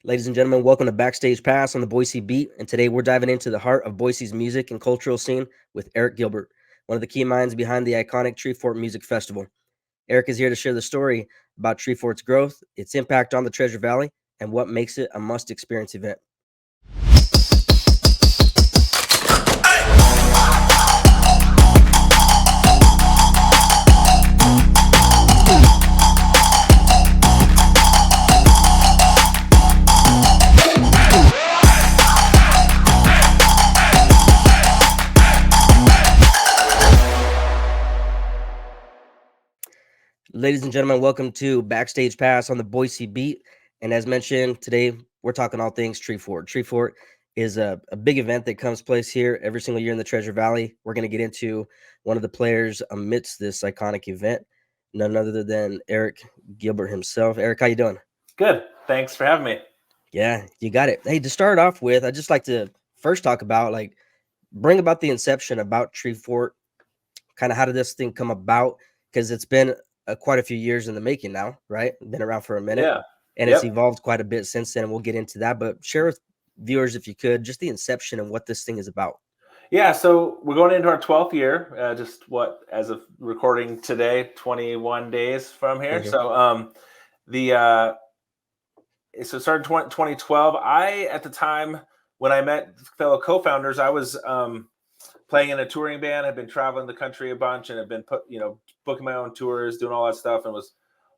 Ladies and gentlemen, welcome to Backstage Pass on the Boise Beat. And today we're diving into the heart of Boise's music and cultural scene with Eric Gilbert, one of the key minds behind the iconic Treefort Music Festival. Eric is here to share the story about Treefort's growth, its impact on the Treasure Valley, and what makes it a must experience event. Ladies and gentlemen, welcome to Backstage Pass on the Boise Beat. And as mentioned, today we're talking all things Treefort. Treefort is a big event that comes place here every single year in the Treasure Valley. We're going to get into one of the players amidst this iconic event, none other than Eric Gilbert himself. Eric, how you doing? Good. Thanks for having me. Yeah, you got it. Hey, to start off with, I'd just like to first talk about bring about the inception about Treefort. Kind of how did this thing come about? Because it's been quite a few years in the making now, right? Been around for a minute, Yeah. and it's Yep. evolved quite a bit since then. And we'll get into that, but share with viewers, if you could, just the inception and what this thing is about. Yeah. So we're going into our 12th year. As of recording today, 21 days from here. Mhm. The uh, so it started 2012. At the time when I met fellow co-founders, I was playing in a touring band, had been traveling the country a bunch, and had been booking my own tours, doing all that stuff, and was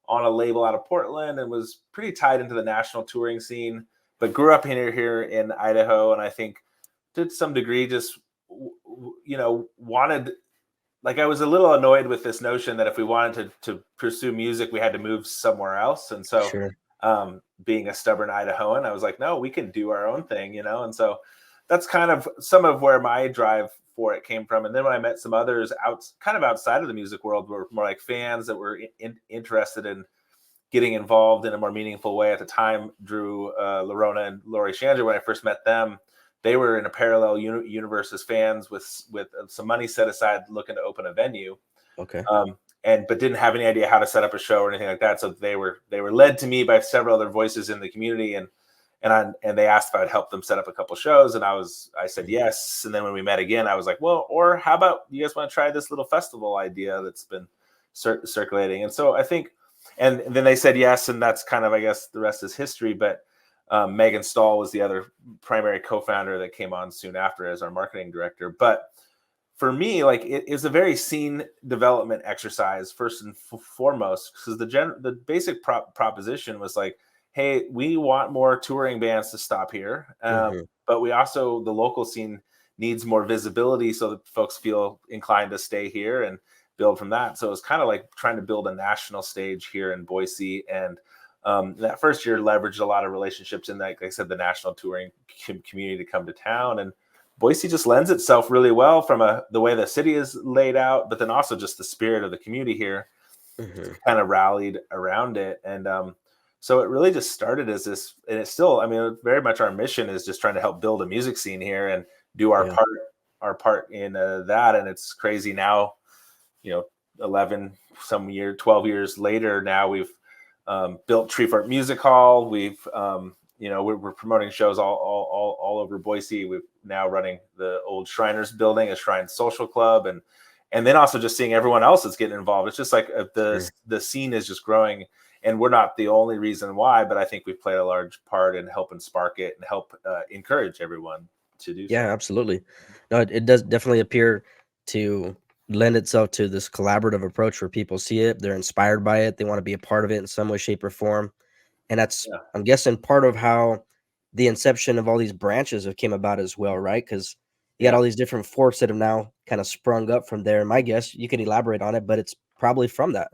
on a label out of Portland, and was pretty tied into the national touring scene. But grew up here in Idaho, and I think to some degree just wanted, like, I was a little annoyed with this notion that if we wanted to pursue music, we had to move somewhere else. And so Sure. being a stubborn Idahoan, I was like, no, we can do our own thing, and so that's kind of some of where my drive for it came from. And then when I met some others outside of the music world, were more like fans that were interested in getting involved in a more meaningful way. At the time, Drew Larona and Lori Shanger, when I first met them, they were in a parallel universe as fans with some money set aside, looking to open a venue. Okay. But didn't have any idea how to set up a show or anything like that. So they were led to me by several other voices in the community, and they asked if I would help them set up a couple shows, and I said yes. And then when we met again, I was like, well, or how about you guys want to try this little festival idea that's been circulating? And so I think, and then they said yes, and that's kind of, I guess, the rest is history. But Megan Stahl was the other primary co-founder that came on soon after as our marketing director. But for me, like, it is a very scene development exercise first and foremost, because the basic proposition was like, hey, we want more touring bands to stop here, Mhm. but we also, the local scene needs more visibility so that folks feel inclined to stay here and build from that. So it's kind of like trying to build a national stage here in Boise. And that first year leveraged a lot of relationships in, like I said, the national touring community to come to town. And Boise just lends itself really well from the way the city is laid out, but then also just the spirit of the community here Mhm. kind of rallied around it. And so it really just started as this, and it's still, I mean, very much our mission is just trying to help build a music scene here and do Yeah. our part in that. And it's crazy now, 12 years later, now we've built Treefort Music Hall. We're promoting shows all over Boise. We're now running the old Shriners building, a Shrine Social Club, and then also just seeing everyone else that's getting involved. It's just like Sure. the scene is just growing, and we're not the only reason why, but I think we've played a large part in helping spark it and help encourage everyone to do so. Yeah, absolutely. No, it does definitely appear to lend itself to this collaborative approach where people see it, they're inspired by it, they want to be a part of it in some way, shape, or form. And that's, Yeah. I'm guessing, part of how the inception of all these branches have came about as well, right? Because you got Yeah. all these different forks that have now kind of sprung up from there. And my guess, you could elaborate on it, but it's probably from that.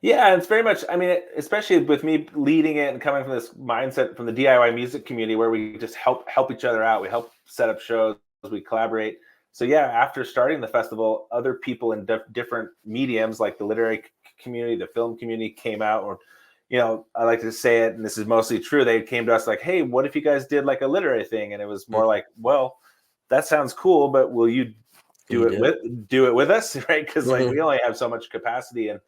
Yeah, it's very much, I mean, especially with me leading it and coming from this mindset from the DIY music community where we just help each other out. We help set up shows, we collaborate. So yeah, after starting the festival, other people in different mediums like the literary community, the film community came out, or, I like to say it, and this is mostly true. They came to us like, hey, what if you guys did like a literary thing? And it was more Mhm. like, well, that sounds cool, but will you Will you do it? do it with us? Right? Because like Mhm. we only have so much capacity. And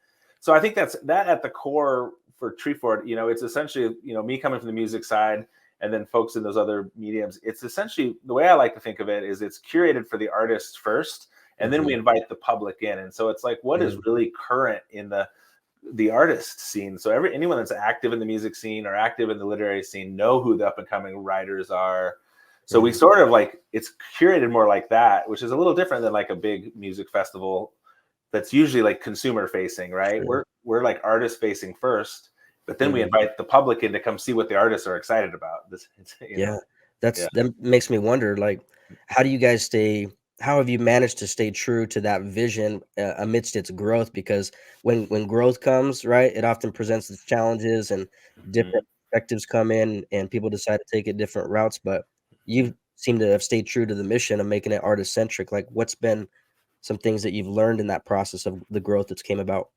so I think that's that at the core for Treefort. It's essentially, me coming from the music side, and then folks in those other mediums. It's essentially, the way I like to think of it is, it's curated for the artists first, and then we Mhm. invite the public in. And so it's like, what is Yeah. really current in the artist scene. So anyone that's active in the music scene or active in the literary scene know who the up and coming writers are. So we Mhm. sort of like, it's curated more like that, which is a little different than like a big music festival that's usually like consumer facing, right? Sure. We're like artist facing first, but then we Mhm. invite the public in to come see what the artists are excited about. This, Yeah. yeah. That makes me wonder, like, how do you guys stay how have you managed to stay true to that vision, amidst its growth? Because when growth comes, right, it often presents its challenges and Mhm. different perspectives come in and people decide to take it different routes, but you seem to have stayed true to the mission of making it artist centric. Like, what's been some things that you've learned in that process of the growth that's came about?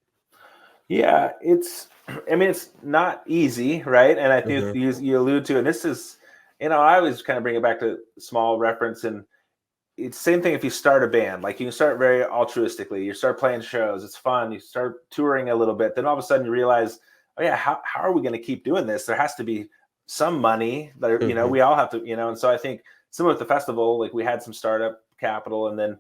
Yeah, it's, I mean, it's not easy, right? And I think Mhm. you allude to, and this is, I always kind of bring it back to small reference, and it's the same thing if you start a band. Like, you can start very altruistically. You start playing shows, it's fun. You start touring a little bit. Then all of a sudden you realize, oh yeah, how are we going to keep doing this? There has to be some money that Mhm. we all have to, and so I think similar with the festival, like we had some startup capital, and then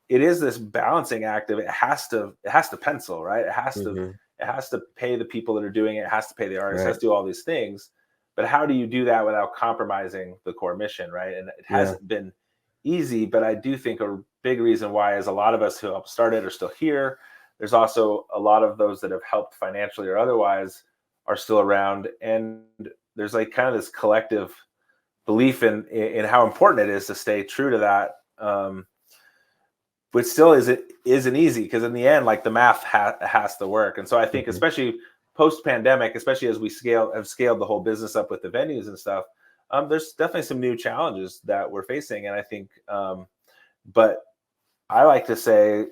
it is this balancing act of, it has to pencil, right? Mhm. It has to pay the people that are doing it. It has to pay the artists. It has Right. to do all these things. But how do you do that without compromising the core mission, right? And it Yeah. hasn't been easy, but I do think a big reason why is a lot of us who helped start it are still here. There's also a lot of those that have helped financially or otherwise are still around, and there's like kind of this collective belief in how important it is to stay true to that. Which still isn't easy, because in the end, like, the math has to work. And so I think, Mhm. especially post pandemic, especially as we have scaled the whole business up with the venues and stuff, there's definitely some new challenges that we're facing. And I think, but I like to say,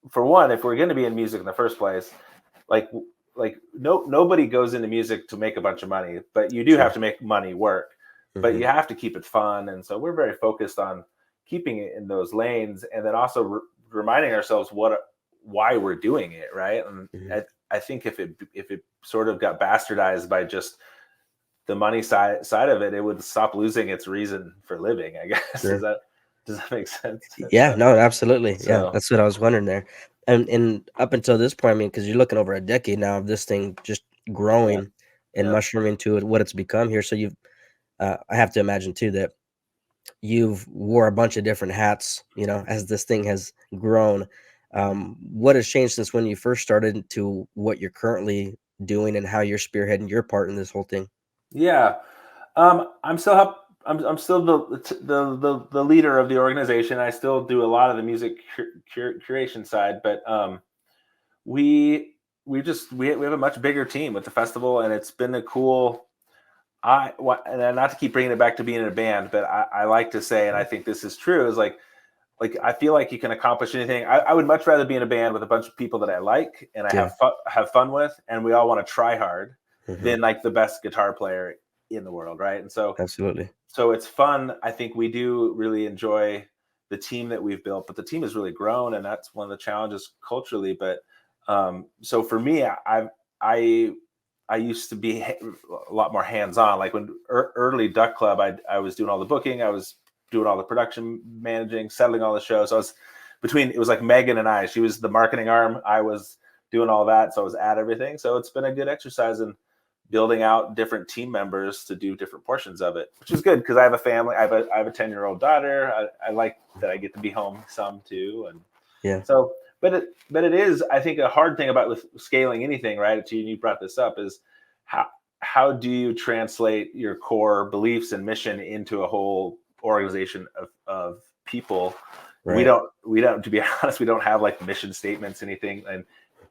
for one, if we're going to be in music in the first place, like nobody goes into music to make a bunch of money, but you do have Sure. to make money work, but you Mhm. have to keep it fun. And so we're very focused on keeping it in those lanes, and then also reminding ourselves why we're doing it, right? And Mhm. I think if it sort of got bastardized by just the money side of it, it would stop losing its reason for living, I guess. Sure. Does that make sense? Yeah, no, absolutely. Yeah, So that's what I was wondering there. And up until this point, I mean, because you're looking over a decade now of this thing just yeah, growing and yeah. mushrooming to it, what it's become here. So you've, I have to imagine too that you've wore a bunch of different hats, as this thing has grown. What has changed since when you first started to what you're currently doing and how you're spearheading your part in this whole thing? Yeah. I'm still I'm still the leader of the organization. I still do a lot of the music curation side, but we we have a much bigger team with the festival, and it's been a cool. And not to keep bringing it back to being in a band, but I like to say, and I think this is true, is like I feel like you can accomplish anything. I would much rather be in a band with a bunch of people that I like and I Yeah, have fun with, and we all want to try hard, hmm, than like the best guitar player in the world, right? And absolutely. so it's fun. I think we do really enjoy the team that we've built, but the team has really grown, and that's one of the challenges culturally. But so for me, I I used to be a lot more hands on. Like when early Duck Club, I was doing all the booking, I was doing all the production, managing, settling all the shows. So I was it was like Megan and I. She was the marketing arm. I was doing all that, so I was at everything. So it's been a good exercise in building out different team members to do different portions of it, which is good because I have a family. I have a 10-year-old daughter. I like that I get to be home some too, and Yeah. so. But it is, I think, a hard thing about with scaling anything, right? You brought this up, is how how do you translate your core beliefs and mission into a whole organization of people. Right. We don't, to be honest, we don't have like mission statements, anything, and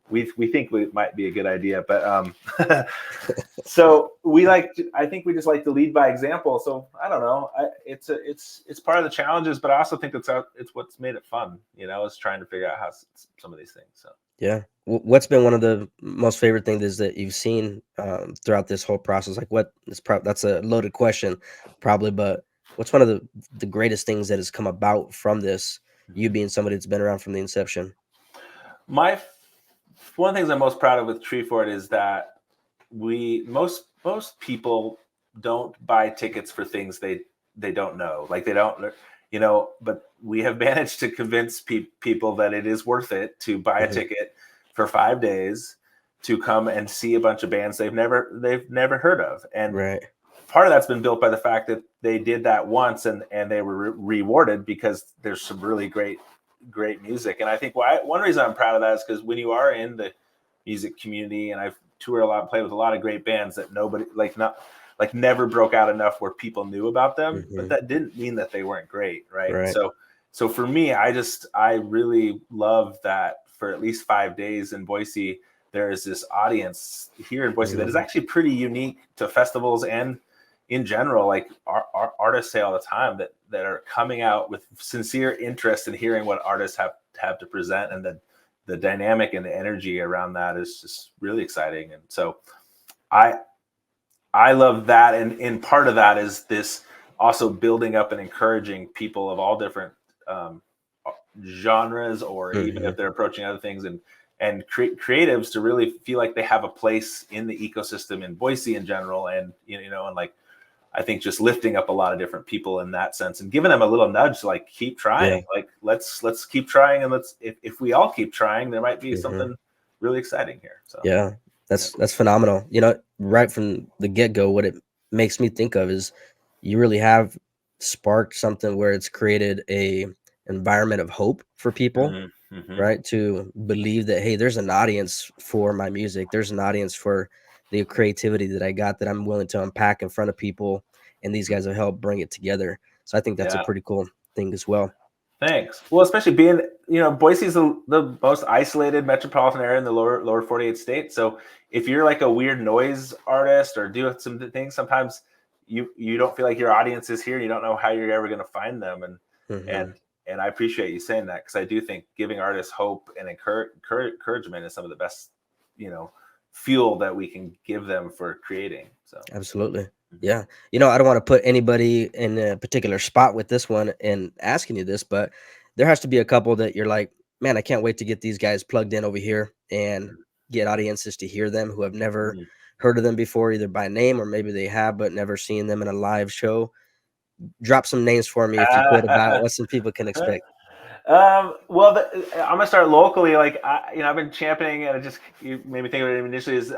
we think it might be a good idea, but so I think we just like to lead by example. So I don't know, it's part of the challenges, but I also think it's what's made it fun, is trying to figure out how some of these things. So Yeah. What's been one of the most favorite things is that you've seen, throughout this whole process? Like, that's a loaded question, probably, but what's one of the greatest things that has come about from this? You being somebody that's been around from the inception. my one of the things I'm most proud of with Treefort is that we most people don't buy tickets for things they don't know. Like they don't, you know. But we have managed to convince people that it is worth it to buy a Hmm. ticket for 5 days to come and see a bunch of bands they've never heard of. And Right. part of that's been built by the fact that they did that once, and they were rewarded because there's some really great music. And I think one reason I'm proud of that is because when you are in the music community, and I've toured a lot, played with a lot of great bands that nobody like not like never broke out enough where people knew about them, but Hmm. that didn't mean that they weren't great, right? Right. So for me, I really love that for at least 5 days in Boise, there is this audience here in Boise that is Hmm. actually pretty unique to festivals and in general. Like our artists say all the time that are coming out with sincere interest in hearing what artists have to present, and the dynamic and the energy around that is just really exciting. And so I I love that, and part of that is this also building up and encouraging people of all different um, genres, or even Hmm. if they're approaching other things, and creatives to really feel like they have a place in the ecosystem in Boise in general, and and like I think just lifting up a lot of different people in that sense, and giving them a little nudge to like keep Yeah. trying, like let's keep trying, and let's if we all keep trying, there might be Hmm. something really exciting here. So Yeah, yeah. that's phenomenal. Right from the get go, what it makes me think of is you really have sparked something where it's created a environment of hope for people, Hmm. Hmm. right? To believe that, hey, there's an audience for my music. There's an audience for the creativity that I got that I'm willing to unpack in front of people, and these guys have helped bring it together. So I think that's a Yeah. pretty cool thing as well. Thanks. Well, especially being, Boise's the most isolated metropolitan area in the lower 48 states. So if you're like a weird noise artist or do some things, sometimes you don't feel like your audience is here. You don't know how you're ever going to find them. Hmm. And and I appreciate you saying that, because I do think giving artists hope and encouragement is some of the best, you know, fuel that we can give them for creating. So. Absolutely. Mhm. Yeah. I don't want to put anybody in a particular spot with this one and asking you this, but there has to be a couple that you're like, man, I can't wait to get these guys plugged in over here and get audiences to hear them who have never Mhm. heard of them before, either by name or maybe they have, but never seen them in a live show. Drop some names for me if you could about what some people can expect. Well, I'm gonna start locally. Like I've been championing, and it just you made me think of it initially is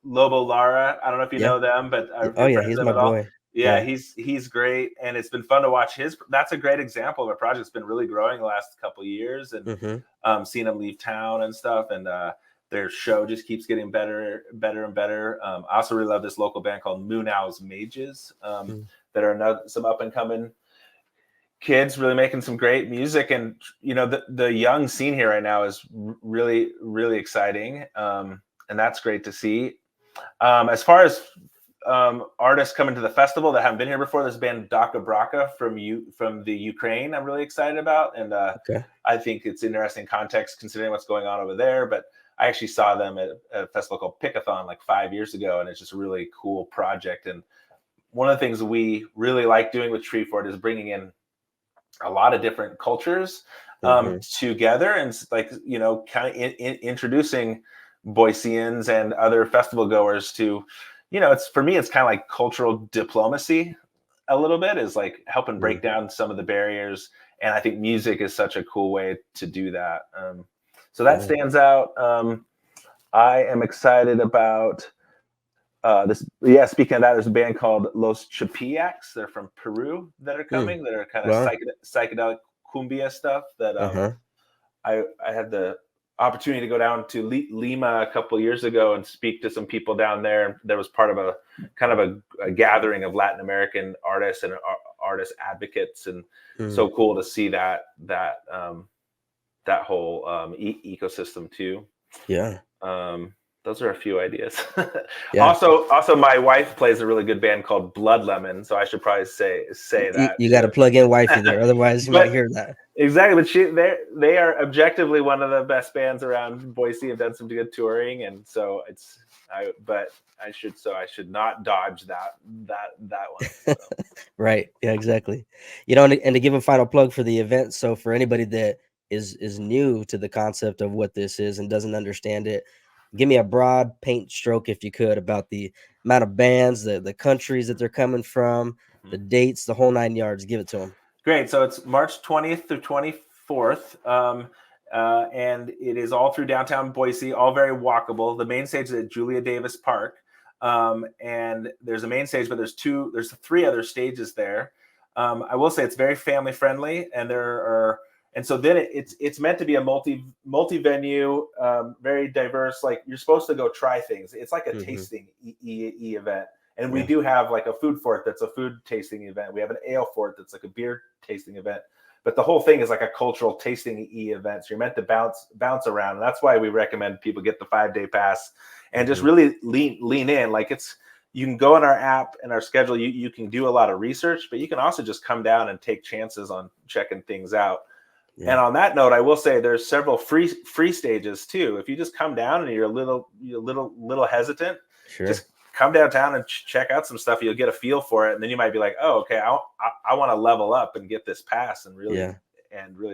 Lobo Lara. I don't know if you Yeah. know them, but if Oh you're yeah. friends with He's them my at all. boy. Yeah, Yeah. he's great, and it's been fun to watch his. That's a great example of a project that's been really growing the last couple of years, and Hmm. seeing them leave town and stuff, and their show just keeps getting better and better. I also really love this local band called Moon Owl's Mages, that are some up and coming kids really making some great music. And the young scene here right now is really exciting, and that's great to see. As far as artists coming to the festival that haven't been here before, there's a band Daka Braka from the Ukraine I'm really excited about, and Okay. I think it's interesting context considering what's going on over there. But I actually saw them at a festival called Pickathon like 5 years ago, and it's just a really cool project. And one of the things we really like doing with Treefort is bringing in a lot of different cultures Hmm. together, and like kind of introducing Boiseans and other festival goers to, it's for me it's kind of like cultural diplomacy a little bit, is like helping break Hmm. down some of the barriers. And I think music is such a cool way to do that. So that Yeah. stands out. I am excited about this. Yeah, speaking of that, there's a band called Los Chapiacs. They're from Peru that are Mm. coming. That are kind of Wow. psychedelic cumbia stuff. That Uh-huh. I had the opportunity to go down to Lima a couple of years ago and speak to some people down there. There was part of a kind of a gathering of Latin American artists and artist advocates, and Mm. so cool to see that whole ecosystem too. Yeah. Um, those are a few ideas. Yeah. Also, my wife plays a really good band called Blood Lemon, so I should probably say You, that you got to too. plug in wifey there, otherwise you might But hear that. exactly, but they are objectively one of the best bands around Boise. Have done some good touring, and so but I should not dodge that one. So. Right. Yeah, exactly. And to give a final plug for the event. So for anybody that is new to the concept of what this is and doesn't understand it, give me a broad paint stroke, if you could, about the amount of bands, the countries that they're coming from, Mhm. the dates, the whole 9 yards. Give it to them. Great. So it's March 20th through 24th. And it is all through downtown Boise, all very walkable. The main stage is at Julia Davis Park. And there's a main stage, but there's three other stages there. I will say it's very family friendly, and so then it's meant to be a multi venue, very diverse. Like, you're supposed to go try things. It's like a tasting event. And we do have like a food fort that's a food tasting event. We have an ale fort that's like a beer tasting event. But the whole thing is like a cultural tasting event. So you're meant to bounce around. And that's why we recommend people get the 5-day pass and just really lean in. Like, you can go in our app and our schedule. You can do a lot of research, but you can also just come down and take chances on checking things out. Yeah. And on that note, I will say there's several free stages too. If you just come down and you're a little hesitant, Sure. just come downtown and check out some stuff. You'll get a feel for it, and then you might be like, "Oh, okay, I want to level up and get this pass and really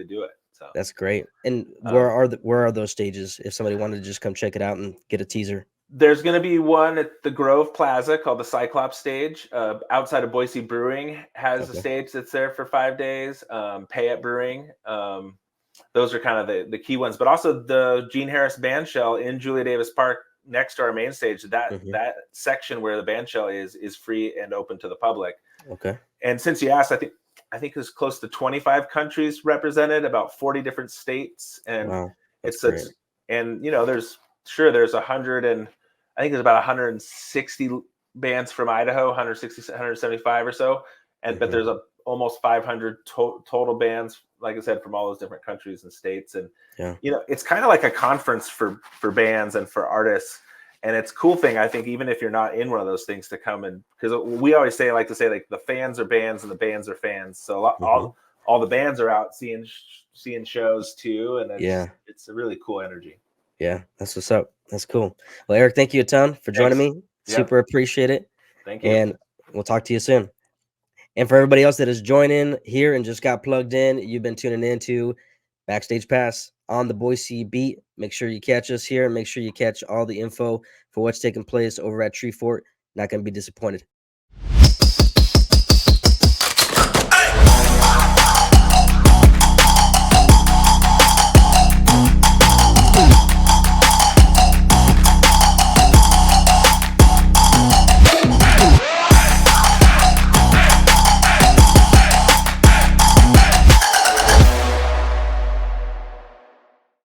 do it." So That's great. And where are those stages? If somebody wanted to just come check it out and get a teaser. there's going to be one at the Grove Plaza called the Cyclops Stage. Outside of Boise Brewing has a stage that's there for 5 days. Payette Brewing. Those are kind of the key ones, but also the Gene Harris Band Shell in Julia Davis Park next to our main stage. That section where the band shell is free and open to the public. Okay. And since you asked, I think there's close to 25 countries represented, about 40 different states, and Wow. it's Great. and there's 100 and I think there's about 160 bands from Idaho, 160, 175 or so, but there's almost 500 total bands, like I said, from all those different countries and states. And it's kind of like a conference for bands and for artists. And it's a cool thing, I think, even if you're not in one of those things, to come in, because we always like to say, like, the fans are bands and the bands are fans. So all the bands are out seeing shows too, and it's a really cool energy. Yeah, that's what's up. That's cool. Well, Eric, thank you a ton for joining me. Super appreciate it. Thank you. And we'll talk to you soon. And for everybody else that is joining here and just got plugged in, you've been tuning in to Backstage Pass on the Boise Beat. Make sure you catch us here and make sure you catch all the info for what's taking place over at Treefort. Not going to be disappointed.